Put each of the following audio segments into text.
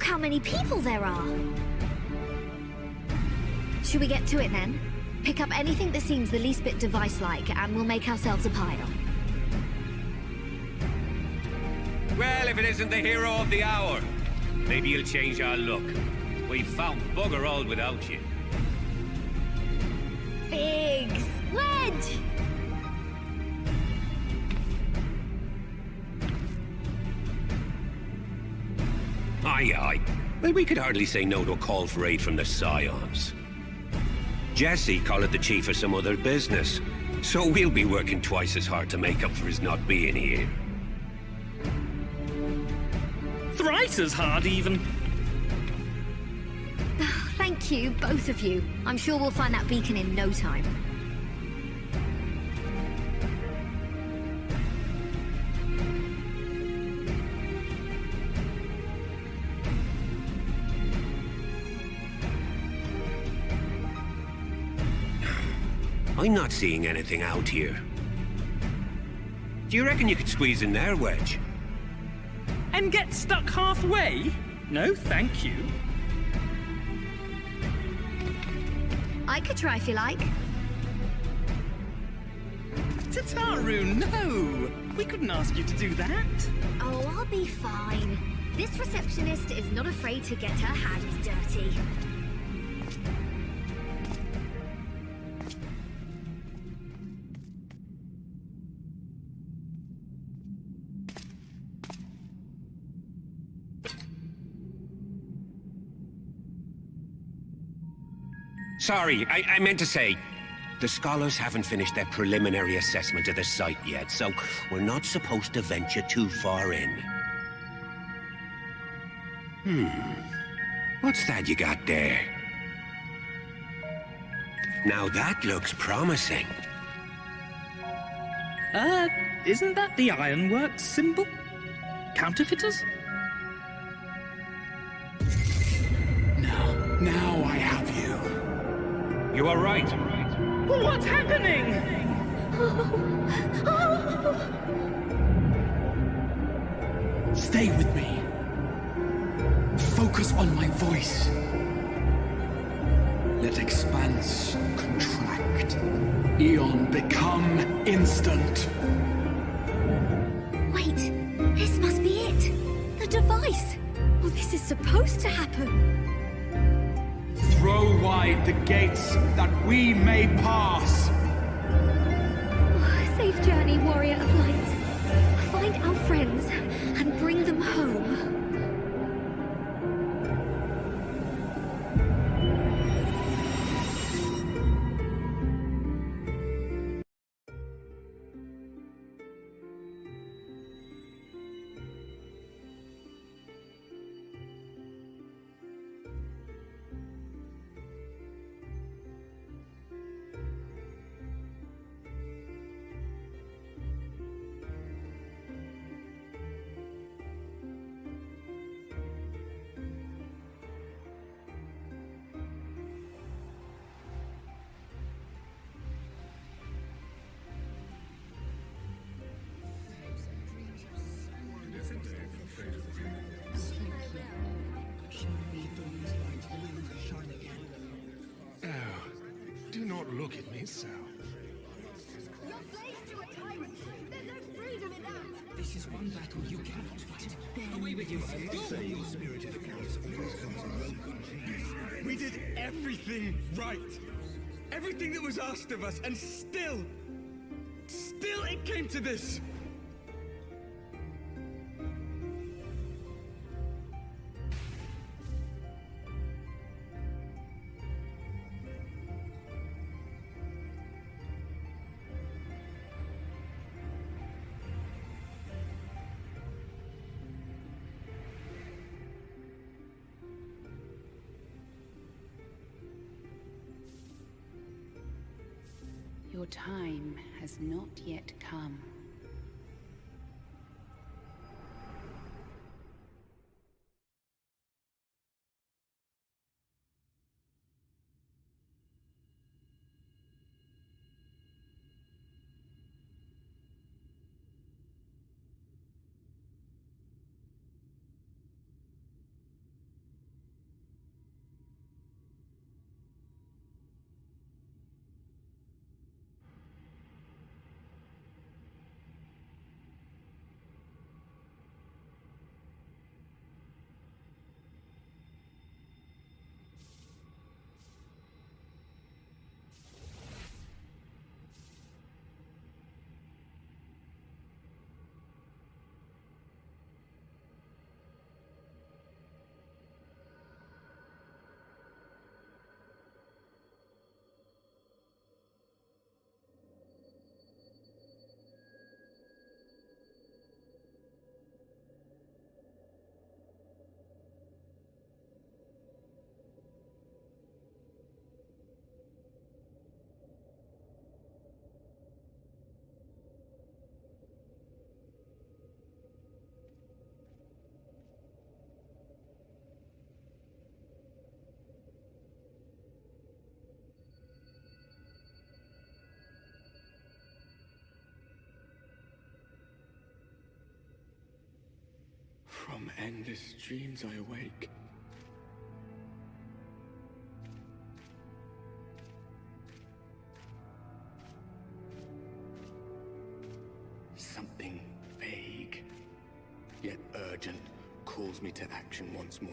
Look how many people there are! Should we get to it then? Pick up anything that seems the least bit device-like, and we'll make ourselves a pile. Well, if it isn't the hero of the hour, maybe you'll change our look. We've found bugger all without you. Biggs! Wedge! Aye, aye. Well, we could hardly say no to a call for aid from the Scions. Jesse called it the chief of some other business, so we'll be working twice as hard to make up for his not being here. Thrice as hard, even. Thank you, both of you. I'm sure we'll find that beacon in no time. I'm not seeing anything out here. Do you reckon you could squeeze in there, Wedge? And get stuck halfway? No, thank you. I could try if you like. Tataru, no! We couldn't ask you to do that. Oh, I'll be fine. This receptionist is not afraid to get her hands dirty. Sorry, I meant to say, the scholars haven't finished their preliminary assessment of the site yet, so we're not supposed to venture too far in. What's that you got there? Now that looks promising. Isn't that the Ironworks symbol? Counterfeiters? Now I have you. You are right. What's happening? Stay with me. Focus on my voice. Let expanse contract. Eon become instant. Wait, this must be it. The device. Well, this is supposed to happen. Throw wide the gates that we may pass. Safe journey, warrior of light. Find our friends and bring them home. Do not look at me so. You're slaves to a tyrant. There's no freedom in that. This is one battle you cannot fight. Away with you. We did everything right. Everything that was asked of us, and still it came to this. Your time has not yet come. From endless dreams I awake. Something vague, yet urgent, calls me to action once more.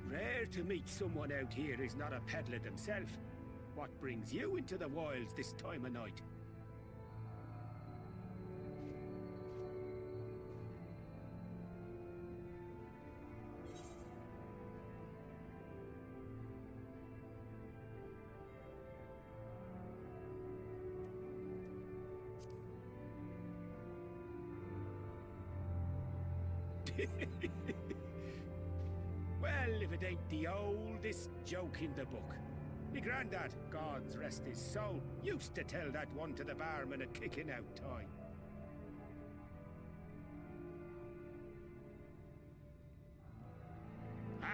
Rare to meet someone out here who's not a peddler themselves. What brings you into the wilds this time of night? Well, if it ain't the oldest joke in the book. Me granddad, God's rest his soul, used to tell that one to the barman at kicking out time.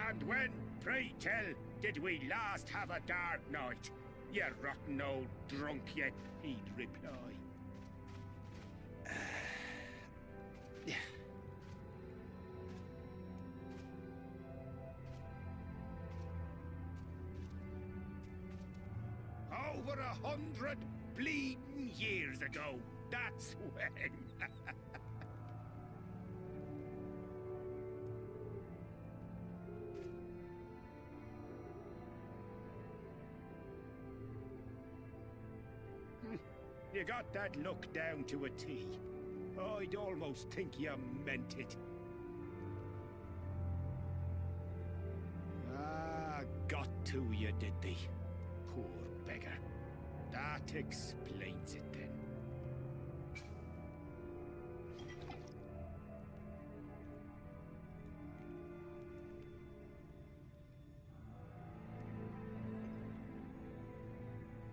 And when, pray tell, did we last have a dark night? You rotten old drunk yet, he'd reply. Over 100 bleeding years ago, that's when. You got that look down to a T. I'd almost think you meant it. Ah, got to you, did they? Poor beggar. That explains it then.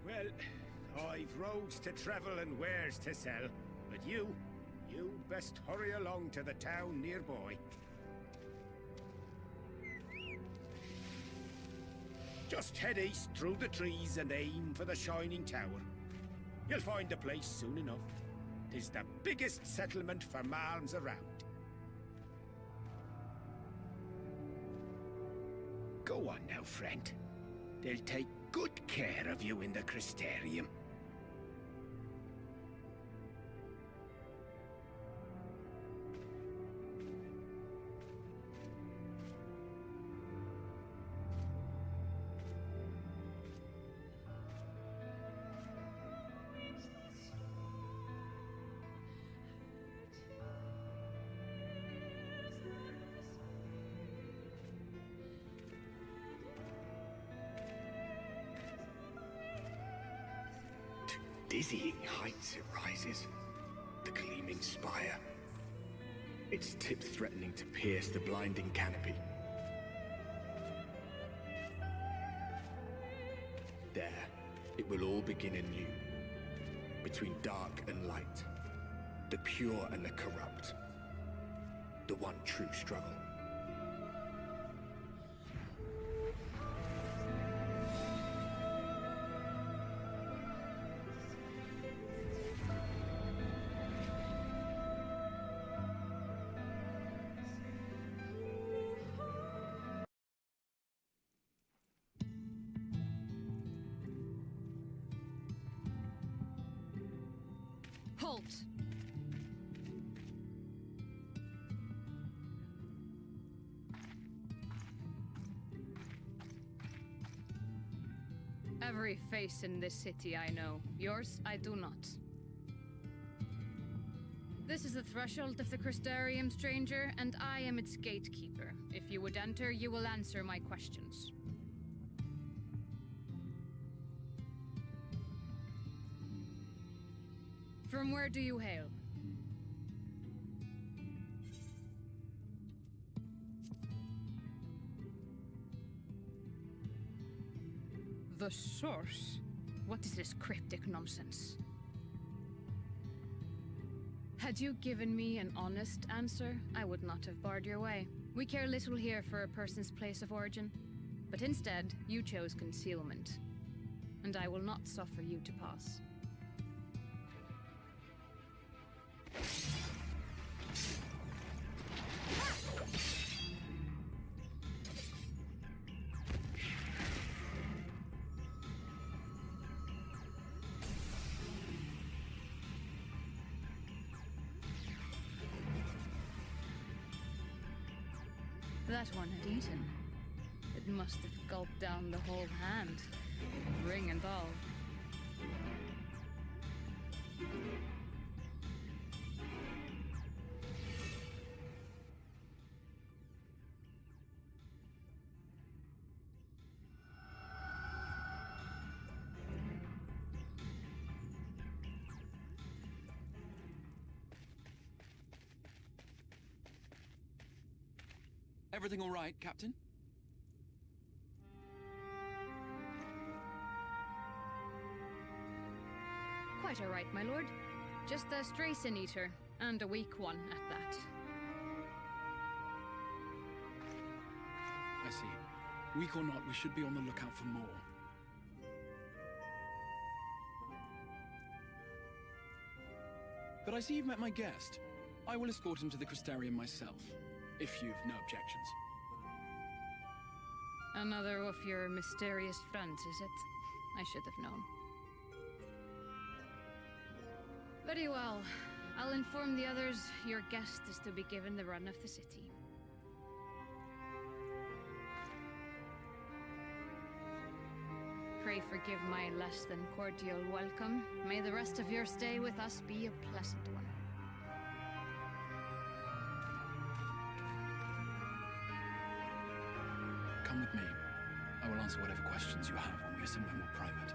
Well, I've roads to travel and wares to sell, but you'd best hurry along to the town nearby. Just head east through the trees and aim for the Shining Tower. You'll find the place soon enough. 'Tis the biggest settlement for malms around. Go on now, friend. They'll take good care of you in the Crystarium. Dizzying heights it rises, the gleaming spire, its tip threatening to pierce the blinding canopy. There, it will all begin anew, between dark and light, the pure and the corrupt, the one true struggle. Halt! Every face in this city I know. Yours, I do not. This is the threshold of the Crystarium, stranger, and I am its gatekeeper. If you would enter, you will answer my questions. From where do you hail? The source? What is this cryptic nonsense? Had you given me an honest answer, I would not have barred your way. We care little here for a person's place of origin. But instead, you chose concealment. And I will not suffer you to pass. That one had eaten. It must have gulped down the whole hand, ring and all. Everything all right, Captain? Quite all right, my lord. Just a stray sin eater, and a weak one at that. I see. Weak or not, we should be on the lookout for more. But I see you've met my guest. I will escort him to the Crystarium myself, if you've no objections. Another of your mysterious friends, is it? I should have known. Very well. I'll inform the others your guest is to be given the run of the city. Pray forgive my less than cordial welcome. May the rest of your stay with us be a pleasant one. Come with me. I will answer whatever questions you have when we are somewhere more private.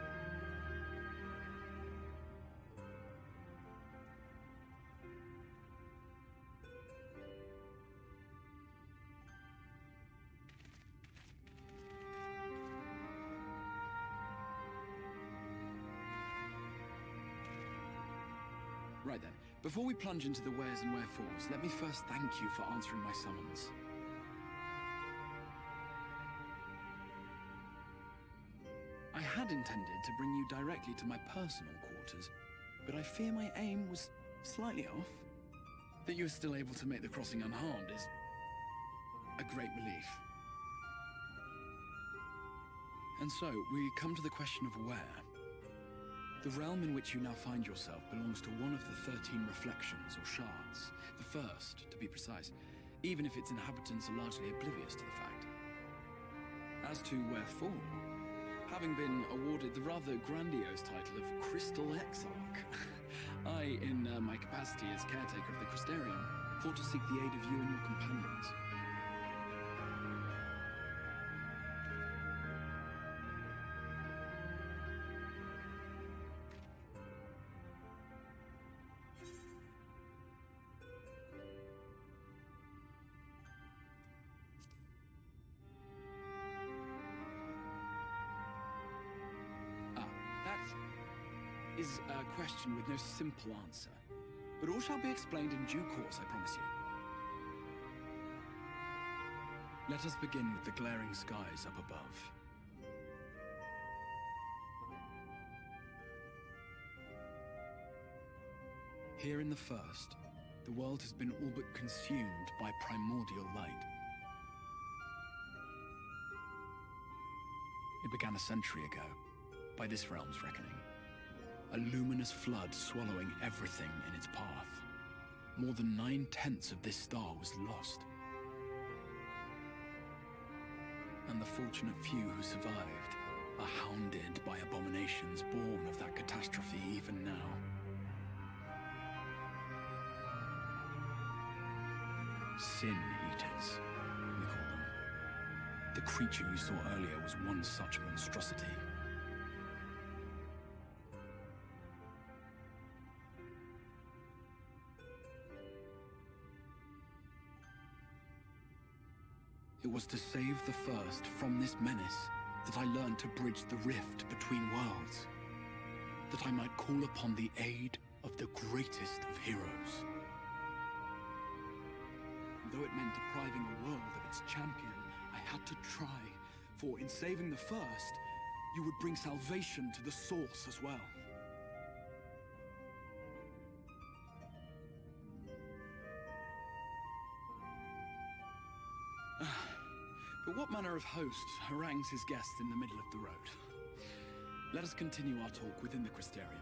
Right then, before we plunge into the wheres and wherefores, let me first thank you for answering my summons. I had intended to bring you directly to my personal quarters, but I fear my aim was slightly off. That you are still able to make the crossing unharmed is a great relief. And so, we come to the question of where. The realm in which you now find yourself belongs to one of the 13 reflections, or shards. The first, to be precise, even if its inhabitants are largely oblivious to the fact. As to wherefore, having been awarded the rather grandiose title of Crystal Exarch, I, in my capacity as caretaker of the Crystarium, thought to seek the aid of you and your companions. Is a question with no simple answer. But all shall be explained in due course, I promise you. Let us begin with the glaring skies up above. Here in the first, the world has been all but consumed by primordial light. It began a century ago, by this realm's reckoning. A luminous flood swallowing everything in its path. More than 9/10 of this star was lost. And the fortunate few who survived are hounded by abominations born of that catastrophe even now. Sin Eaters, we call them. The creature you saw earlier was one such monstrosity. It was to save the First from this menace that I learned to bridge the rift between worlds. That I might call upon the aid of the greatest of heroes. Though it meant depriving a world of its champion, I had to try, for in saving the First, you would bring salvation to the Source as well. But what manner of host harangues his guest in the middle of the road? Let us continue our talk within the Crystarium.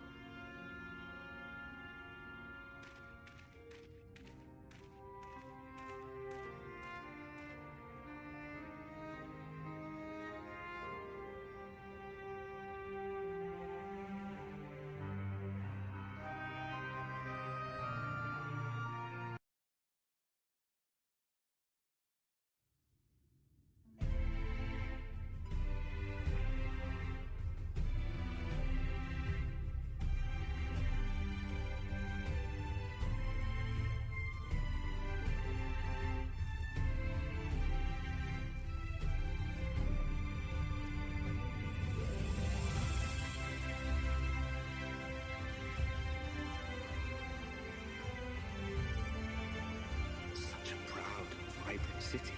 City.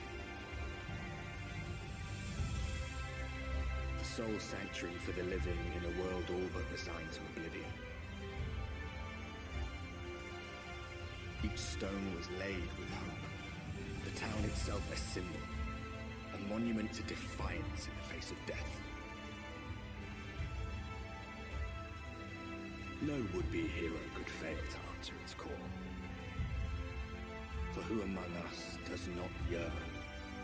The sole sanctuary for the living in a world all but resigned to oblivion. Each stone was laid with hope. The town itself a symbol, a monument to defiance in the face of death. No would-be hero could fail to answer its call. For who among us does not yearn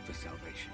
for salvation?